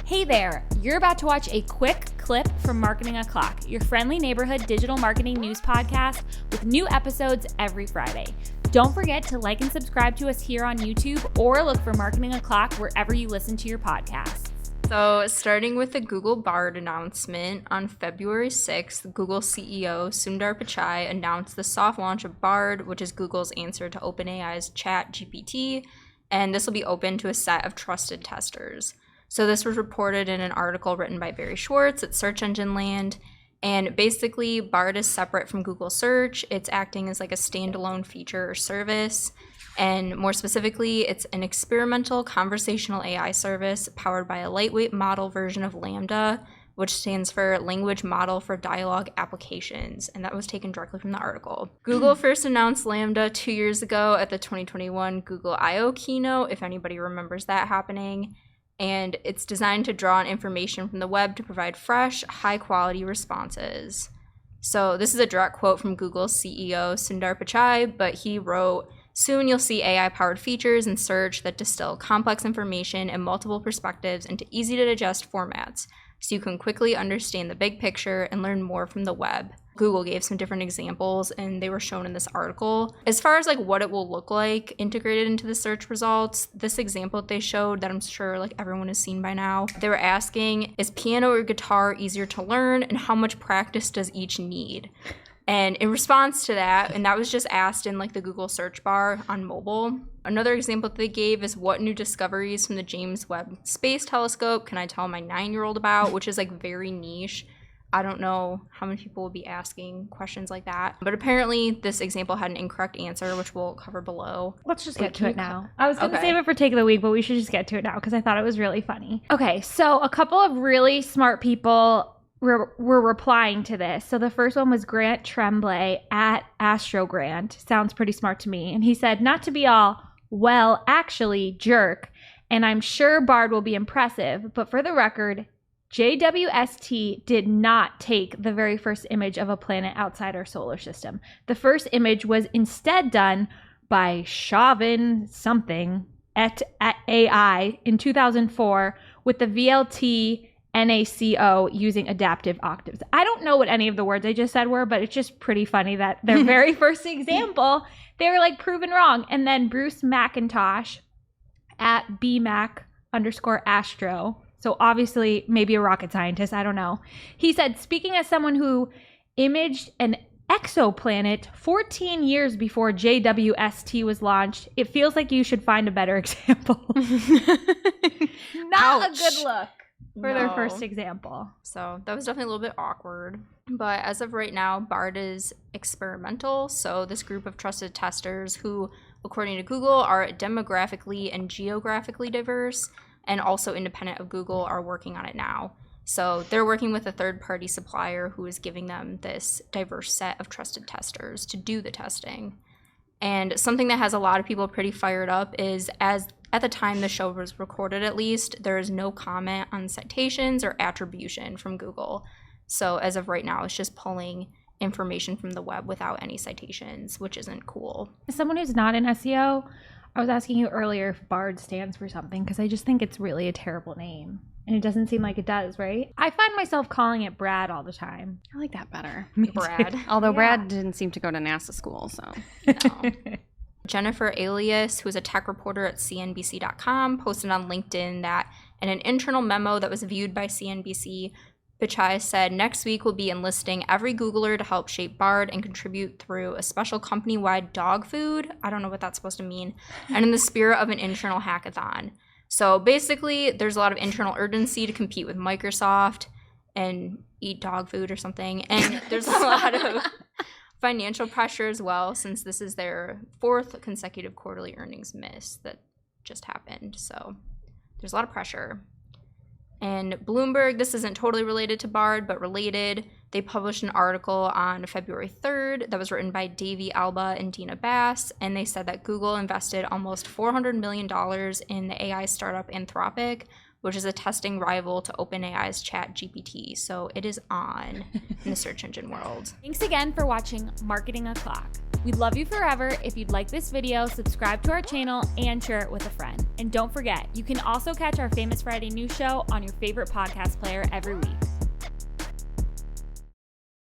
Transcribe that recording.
Hey there, you're about to watch a quick clip from Marketing O'Clock, your friendly neighborhood digital marketing news podcast with new episodes every Friday. Don't forget to like and subscribe to us here on YouTube or look for Marketing O'Clock wherever you listen to your podcasts. So starting with the Google Bard announcement, on February 6th, Google CEO Sundar Pichai announced the soft launch of Bard, which is Google's answer to OpenAI's ChatGPT, and this will be open to a set of trusted testers. So this was reported in an article written by Barry Schwartz at Search Engine Land, and basically Bard is separate from Google Search. It's acting as like a standalone feature or service. And more specifically, it's an experimental conversational AI service powered by a lightweight model version of LAMDA, which stands for Language Model for Dialogue Applications. And that was taken directly from the article. Google first announced LAMDA 2 years ago at the 2021 Google I/O keynote, if anybody remembers that happening. And it's designed to draw on information from the web to provide fresh, high-quality responses. So this is a direct quote from Google CEO Sundar Pichai, but he wrote, "Soon you'll see AI-powered features in search that distill complex information and multiple perspectives into easy-to-digest formats, so you can quickly understand the big picture and learn more from the web." Google gave some different examples, and they were shown in this article. As far as like what it will look like integrated into the search results, this example that they showed that I'm sure like everyone has seen by now, they were asking, is piano or guitar easier to learn, and how much practice does each need? And in response to that, and that was just asked in like the Google search bar on mobile. Another example that they gave is what new discoveries from the James Webb Space Telescope can I tell my 9-year-old about, which is like very niche. I don't know how many people will be asking questions like that. But apparently this example had an incorrect answer, which we'll cover below. Let's just get to it now. I was going to save it for Take of the Week, but we should just get to it now because I thought it was really funny. Okay, so a couple of really smart people were replying to this. So the first one was Grant Tremblay at Astro Grant. Sounds pretty smart to me. And he said, not to be all, well, actually, jerk. And I'm sure Bard will be impressive. But for the record, JWST did not take the very first image of a planet outside our solar system. The first image was instead done by Chauvin something at AI in 2004 with the VLT NACO using adaptive octaves. I don't know what any of the words I just said were, but it's just pretty funny that their very first example, they were like proven wrong. And then Bruce McIntosh at BMac_Astro. So obviously maybe a rocket scientist, I don't know. He said, speaking as someone who imaged an exoplanet 14 years before JWST was launched, it feels like you should find a better example. Not a good look for their first example. So that was definitely a little bit awkward. But as of right now, Bard is experimental. So this group of trusted testers who, according to Google, are demographically and geographically diverse and also independent of Google, are working on it now. So they're working with a third-party supplier who is giving them this diverse set of trusted testers to do the testing. And something that has a lot of people pretty fired up is, as at the time the show was recorded at least, there is no comment on citations or attribution from Google. So as of right now, it's just pulling information from the web without any citations, which isn't cool. As someone who's not in SEO, I was asking you earlier if Bard stands for something because I just think it's really a terrible name. And it doesn't seem like it does, right? I find myself calling it Brad all the time. I like that better. Brad. Although Brad didn't seem to go to NASA school, so. No. Jennifer Alias, who is a tech reporter at CNBC.com, posted on LinkedIn that in an internal memo that was viewed by CNBC, Pichai said, next week we'll be enlisting every Googler to help shape Bard and contribute through a special company-wide dog food. I don't know what that's supposed to mean. And in the spirit of an internal hackathon. So basically, there's a lot of internal urgency to compete with Microsoft and eat dog food or something. And there's a lot of financial pressure as well, since this is their 4th consecutive quarterly earnings miss that just happened. So there's a lot of pressure. And Bloomberg, this isn't totally related to Bard, but related. They published an article on February 3rd that was written by Davey Alba and Dina Bass, and they said that Google invested almost $400 million in the AI startup Anthropic, which is a testing rival to OpenAI's ChatGPT. So it is on in the search engine world. Thanks again for watching Marketing O'Clock. We'd love you forever if you'd like this video, subscribe to our channel, and share it with a friend. And don't forget, you can also catch our Famous Friday news show on your favorite podcast player every week.